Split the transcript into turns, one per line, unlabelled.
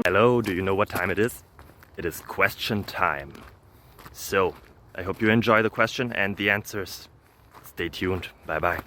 Hello, do you know what time it is? It is question time. So, I hope you enjoy the question and the answers. Stay tuned. Bye bye.